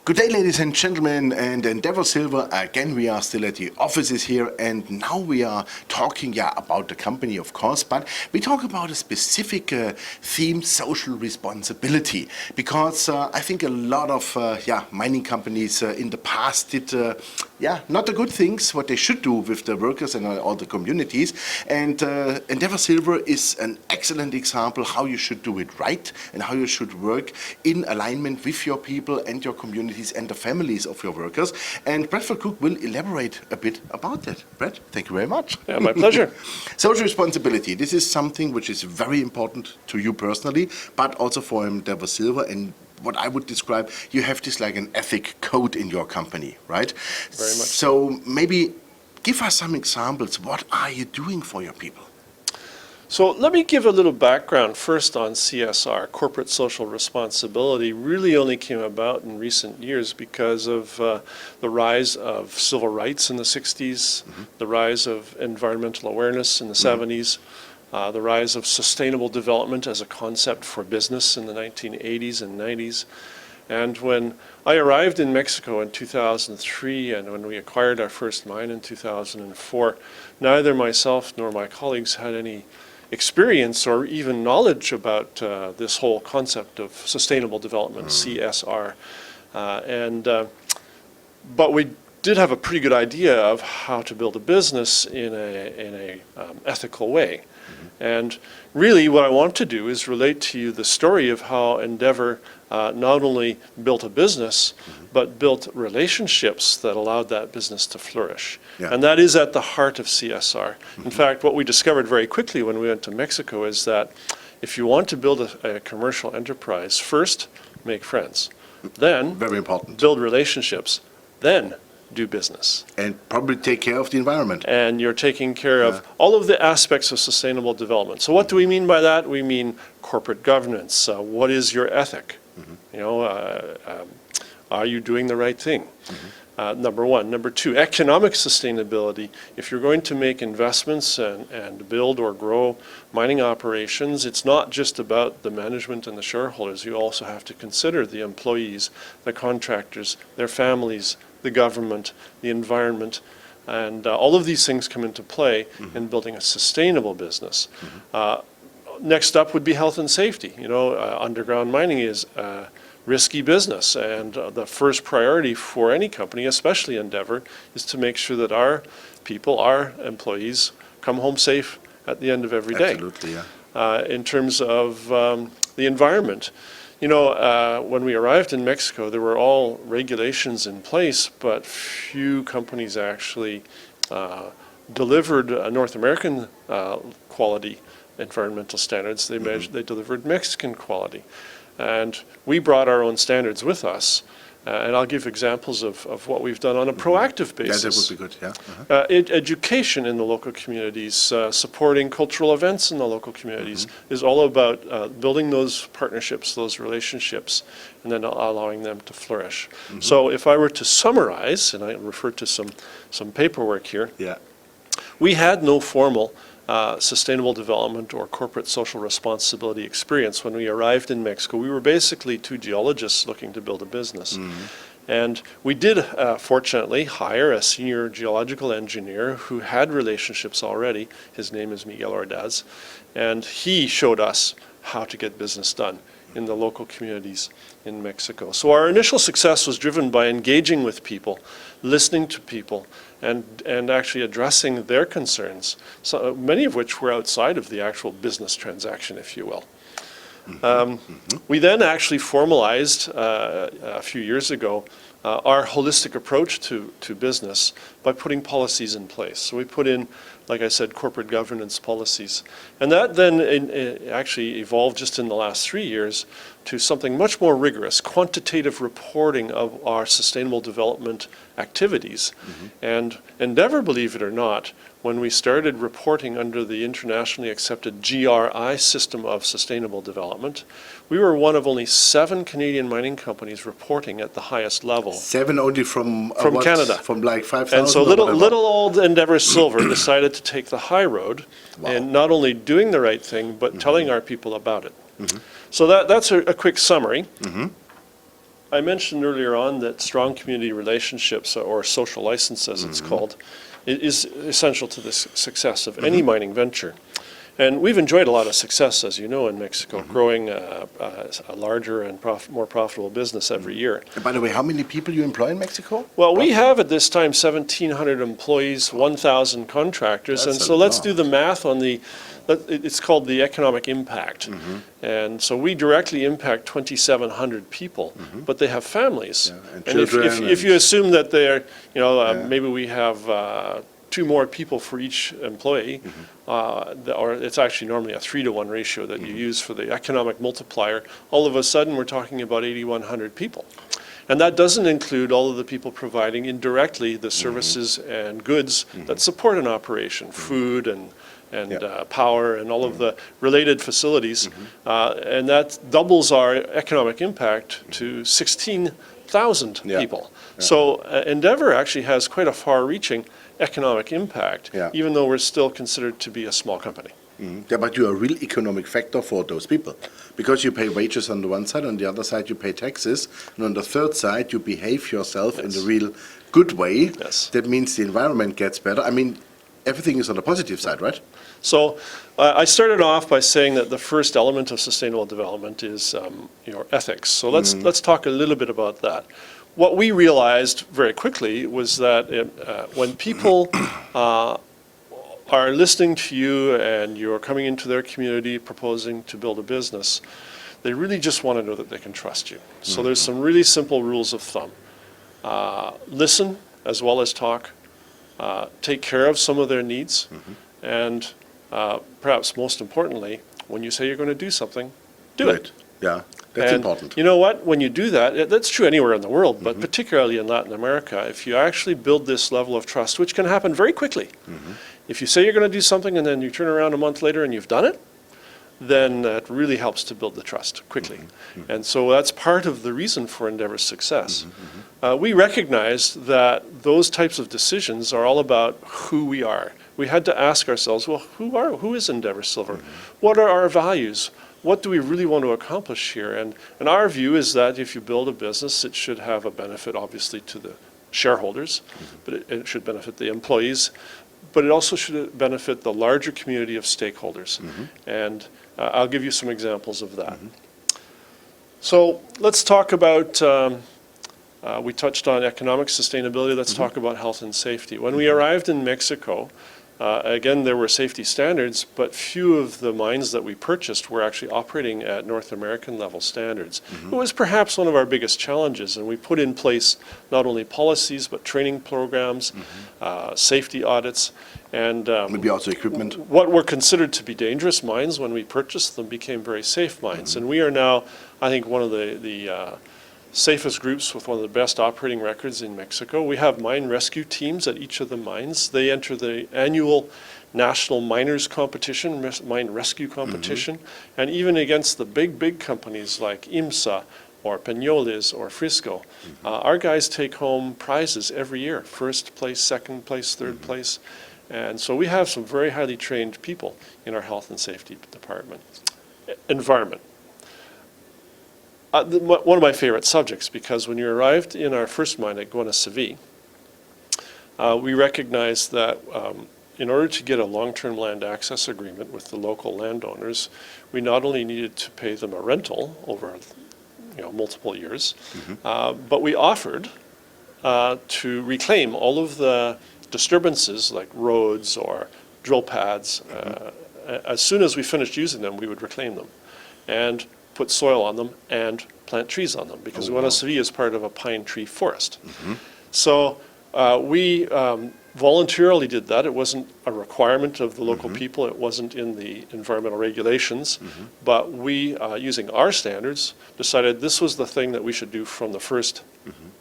Good day, ladies and gentlemen, and Endeavour Silver. Again, we are still at the offices here, and now we are talking, about the company, of course, but we talk about a specific theme, social responsibility, because I think a lot of mining companies in the past did, not the good things, what they should do with the workers and all the communities, and Endeavour Silver is an excellent example how you should do it right and how you should work in alignment with your people and your community and the families of your workers. And Bradford Cooke will elaborate a bit about that. Brad, thank you very much. Yeah, my pleasure. Social responsibility. This is something which is very important to you personally, but also for Endeavour Silver. And what I would describe, you have this like an ethic code in your company, right? Very much. So maybe give us some examples. What are you doing for your people? So let me give a little background first on CSR. Corporate social responsibility really only came about in recent years because of the rise of civil rights in the 60s, the rise of environmental awareness in the 70s, the rise of sustainable development as a concept for business in the 1980s and 90s. And when I arrived in Mexico in 2003 and when we acquired our first mine in 2004, neither myself nor my colleagues had any experience or even knowledge about this whole concept of sustainable development, CSR. But we did have a pretty good idea of how to build a business in a ethical way. And really what I want to do is relate to you the story of how Endeavour not only built a business, but built relationships that allowed that business to flourish. Yeah. And that is at the heart of CSR. In fact, what we discovered very quickly when we went to Mexico is that if you want to build a commercial enterprise, first, make friends. Then, very important, build relationships. Then, do business. And probably take care of the environment. And you're taking care of all of the aspects of sustainable development. So what do we mean by that? We mean corporate governance. What is your ethic? You know, are you doing the right thing? Number one. Number two, economic sustainability. If you're going to make investments and build or grow mining operations, it's not just about the management and the shareholders. You also have to consider the employees, the contractors, their families, the government, the environment, and all of these things come into play in building a sustainable business. Next up would be health and safety. You know, underground mining is a risky business, and the first priority for any company, especially Endeavour, is to make sure that our people, our employees, come home safe at the end of every day. Absolutely, yeah. In terms of the environment, you know, when we arrived in Mexico, there were all regulations in place, but few companies actually delivered North American quality environmental standards. They delivered Mexican quality. And we brought our own standards with us. And I'll give examples of what we've done on a proactive basis. Yeah, that would be good, yeah. Education in the local communities, supporting cultural events in the local communities is all about building those partnerships, those relationships, and then allowing them to flourish. So if I were to summarize, and I refer to some paperwork here, we had no formal sustainable development or corporate social responsibility experience when we arrived in Mexico. We were basically two geologists looking to build a business. And we did, fortunately, hire a senior geological engineer who had relationships already. His name is Miguel Ordaz. And he showed us how to get business done in the local communities in Mexico. So our initial success was driven by engaging with people, listening to people, and actually addressing their concerns, so many of which were outside of the actual business transaction, if you will. We then actually formalized a few years ago our holistic approach to business by putting policies in place. So we put in, like I said, corporate governance policies. And that then actually evolved just in the last 3 years to something much more rigorous, quantitative reporting of our sustainable development activities. And Endeavour, believe it or not, when we started reporting under the internationally accepted GRI system of sustainable development, we were one of only 7 Canadian mining companies reporting at the highest level. 7 only from Canada. From like 5,000. And so little old Endeavour Silver decided to take the high road and not only doing the right thing, but telling our people about it. So that's a quick summary. I mentioned earlier on that strong community relationships, or social license as it's called, is essential to the success of any mining venture. And we've enjoyed a lot of success, as you know, in Mexico, growing a larger and more profitable business every year. And by the way, how many people you employ in Mexico? Well, we have at this time 1,700 employees, 1,000 contractors, That's and a so let's lot. do the math on it's called the economic impact. And so we directly impact 2,700 people, but they have families. Yeah, and And children if you and- assume that they're, maybe we have 2 more people for each employee, or it's actually normally a 3-to-1 ratio that you use for the economic multiplier, all of a sudden we're talking about 8,100 people. And that doesn't include all of the people providing indirectly the services and goods that support an operation, food and power and all of the related facilities. And that doubles our economic impact to 16,000 people. So Endeavour actually has quite a far-reaching economic impact, even though we're still considered to be a small company. Yeah, but you're a real economic factor for those people, because you pay wages on the one side, on the other side you pay taxes, and on the third side you behave yourself in a real good way. Yes. That means the environment gets better. I mean, everything is on the positive side, right? So I started off by saying that the first element of sustainable development is ethics. So let's talk a little bit about that. What we realized very quickly was that when people are listening to you and you're coming into their community proposing to build a business, they really just want to know that they can trust you. So there's some really simple rules of thumb. Listen as well as talk. Take care of some of their needs. And perhaps most importantly, when you say you're going to do something, do it. Yeah, that's And important. you know what? When you do that, that's true anywhere in the world, but particularly in Latin America, if you actually build this level of trust, which can happen very quickly, if you say you're going to do something and then you turn around a month later and you've done it, then that really helps to build the trust quickly. And so that's part of the reason for Endeavour's success. We recognized that those types of decisions are all about who we are. We had to ask ourselves, well, who is Endeavour Silver? What are our values? What do we really want to accomplish here? And our view is that if you build a business, it should have a benefit, obviously, to the shareholders, but it should benefit the employees, but it also should benefit the larger community of stakeholders. And I'll give you some examples of that. So let's talk about, we touched on economic sustainability, let's talk about health and safety. When we arrived in Mexico, again, there were safety standards, but few of the mines that we purchased were actually operating at North American level standards. It was perhaps one of our biggest challenges, and we put in place not only policies, but training programs, safety audits, and Maybe also equipment. what were considered to be dangerous mines when we purchased them became very safe mines. And we are now, I think, one of the safest groups with one of the best operating records in Mexico. We have mine rescue teams at each of the mines. They enter the annual national miners competition, mine rescue competition, and even against the big companies like IMSA or Peñoles or Frisco. Our guys take home prizes every year, first place, second place, third place. And so we have some very highly trained people in our health and safety department. Environment. One of my favorite subjects, because when you arrived in our first mine at Guanaceví, we recognized that in order to get a long-term land access agreement with the local landowners, we not only needed to pay them a rental over multiple years, but we offered to reclaim all of the disturbances like roads or drill pads. As soon as we finished using them, we would reclaim them and put soil on them and plant trees on them, because Guanaceví is part of a pine tree forest. So we voluntarily did that. It wasn't a requirement of the local people. It wasn't in the environmental regulations. But we, using our standards, decided this was the thing that we should do from the first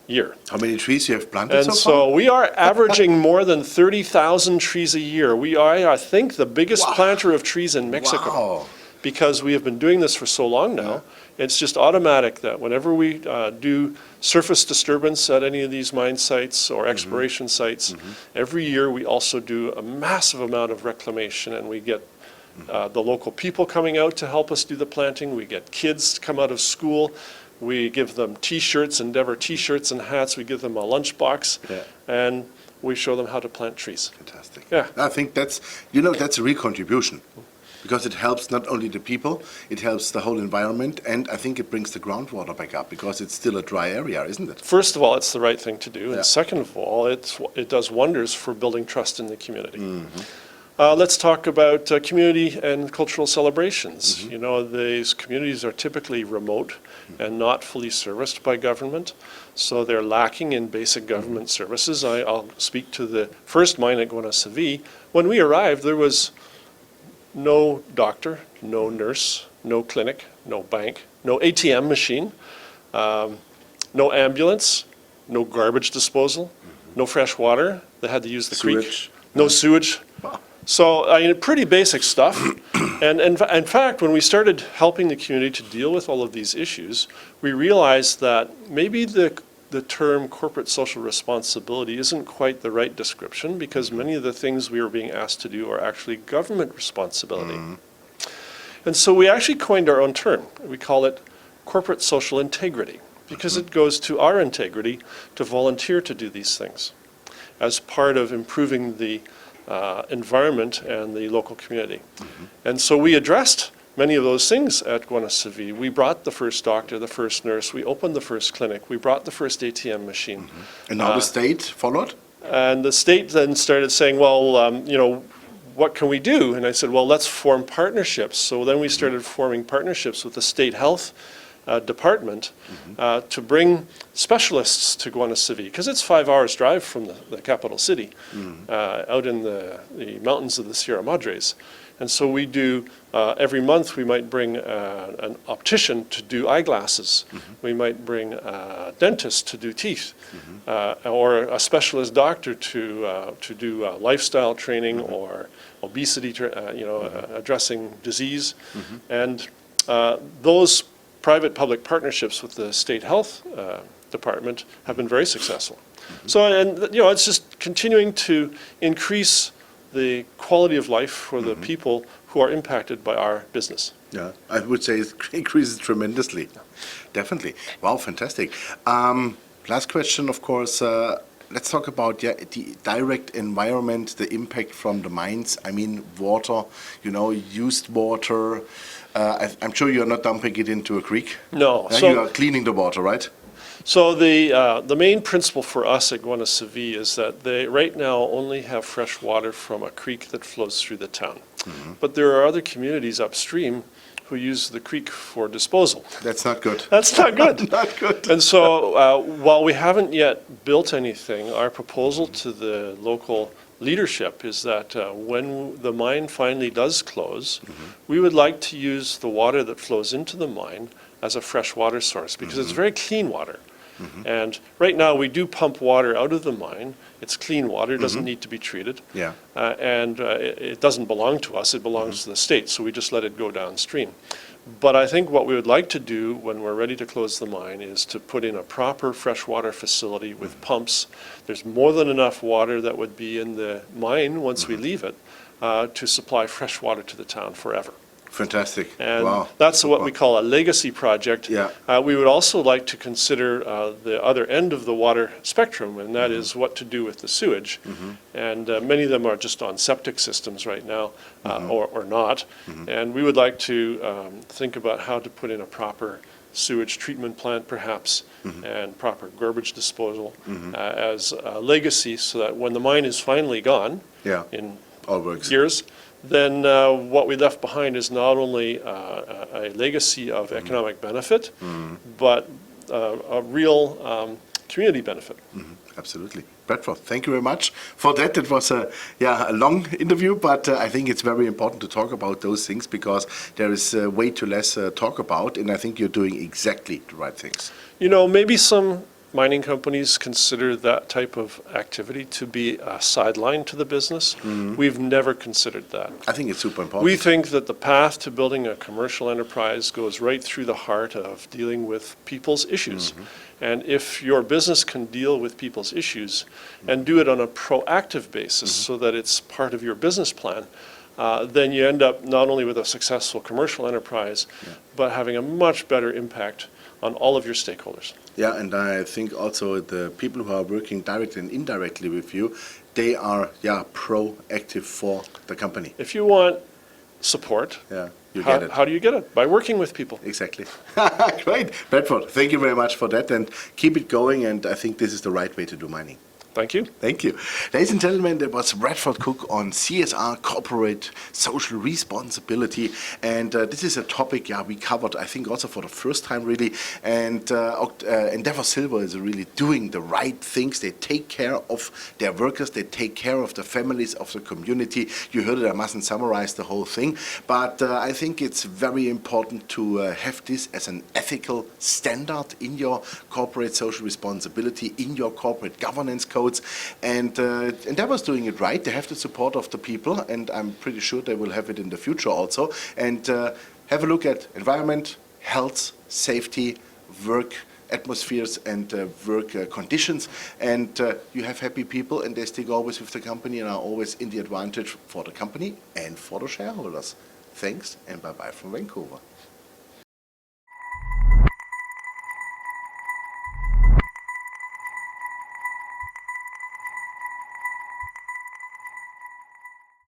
year. How many trees you have planted And so far? so we are averaging more than 30,000 trees a year. We are, I think, the biggest planter of trees in Mexico. Wow. Because we have been doing this for so long now, it's just automatic that whenever we do surface disturbance at any of these mine sites or exploration sites, every year we also do a massive amount of reclamation, and we get the local people coming out to help us do the planting. We get kids to come out of school. We give them T-shirts, Endeavour T-shirts and hats. We give them a lunchbox, and we show them how to plant trees. Fantastic. Yeah. I think that's a real contribution, because it helps not only the people, it helps the whole environment, and I think it brings the groundwater back up, because it's still a dry area, isn't it? First of all, it's the right thing to do, Yeah. and second of all, it does wonders for building trust in the community. Let's talk about community and cultural celebrations. You know, these communities are typically remote and not fully serviced by government, so they're lacking in basic government services. I'll speak to the first mine at Guanaceví. When we arrived, there was no doctor, no nurse, no clinic, no bank, no ATM machine, no ambulance, no garbage disposal, no fresh water. They had to use the creek. Sewage. No sewage. So, I mean, pretty basic stuff. And in fact, when we started helping the community to deal with all of these issues, we realized that maybe the term corporate social responsibility isn't quite the right description, because many of the things we were being asked to do are actually government responsibility. And so we actually coined our own term. We call it corporate social integrity, because it goes to our integrity to volunteer to do these things as part of improving the environment and the local community. And so we addressed many of those things at Guanaceví. We brought the first doctor, the first nurse, we opened the first clinic, we brought the first ATM machine. And now the state followed? And the state then started saying, well, you know, what can we do? And I said, well, let's form partnerships. So then we started forming partnerships with the state health department to bring specialists to Guanaceví, because it's 5 hours drive from the capital city, out in the mountains of the Sierra Madres. And so we do, every month we might bring an optician to do eyeglasses. We might bring a dentist to do teeth, or a specialist doctor to do lifestyle training or obesity, addressing disease. And those private-public partnerships with the state health department have been very successful. So, and you know, it's just continuing to increase the quality of life for the people who are impacted by our business. Yeah, I would say it increases tremendously. Definitely. Wow, fantastic. Last question, of course. Let's talk about the direct environment, the impact from the mines. I mean, water, used water. I'm sure you're not dumping it into a creek. No. You are cleaning the water, right? So the main principle for us at Guanaceví is that they right now only have fresh water from a creek that flows through the town. But there are other communities upstream who use the creek for disposal. That's not good. That's not good. Not good. And so while we haven't yet built anything, our proposal to the local leadership is that when the mine finally does close, we would like to use the water that flows into the mine as a fresh water source, because it's very clean water. And right now we do pump water out of the mine. It's clean water, it doesn't need to be treated. Yeah. And it doesn't belong to us, it belongs to the state, so we just let it go downstream. But I think what we would like to do when we're ready to close the mine is to put in a proper freshwater facility with pumps. There's more than enough water that would be in the mine once we leave it to supply fresh water to the town forever. Fantastic. And wow. that's what we call a legacy project. Yeah. We would also like to consider the other end of the water spectrum, and that is what to do with the sewage. And many of them are just on septic systems right now, or not. And we would like to think about how to put in a proper sewage treatment plant, perhaps, and proper garbage disposal as a legacy, so that when the mine is finally gone in All works. years, then what we left behind is not only a legacy of economic benefit, but a real community benefit. Absolutely. Bradford, thank you very much for that. It was a long interview, but I think it's very important to talk about those things, because there is way too less talk about, and I think you're doing exactly the right things. You know, maybe some mining companies consider that type of activity to be a sideline to the business. We've never considered that. I think it's super important. We think that the path to building a commercial enterprise goes right through the heart of dealing with people's issues. And if your business can deal with people's issues and do it on a proactive basis so that it's part of your business plan, then you end up not only with a successful commercial enterprise, but having a much better impact on all of your stakeholders. Yeah, and I think also the people who are working directly and indirectly with you, they are proactive for the company. If you want support, Yeah, you get it. how do you get it? By working with people. Exactly. Great. Bradford, thank you very much for that, and keep it going, and I think this is the right way to do mining. Thank you. Thank you. Ladies and gentlemen, that was Bradford Cooke on CSR, corporate social responsibility. And this is a topic we covered, I think, also for the first time, really. And Endeavour Silver is really doing the right things. They take care of their workers. They take care of the families of the community. You heard it. I mustn't summarize the whole thing. But I think it's very important to have this as an ethical standard in your corporate social responsibility, in your corporate governance code. And Endeavour's doing it right. They have the support of the people, and I'm pretty sure they will have it in the future also. And have a look at environment, health, safety, work atmospheres, and work conditions. And you have happy people, and they stick always with the company and are always in the advantage for the company and for the shareholders. Thanks, and bye-bye from Vancouver.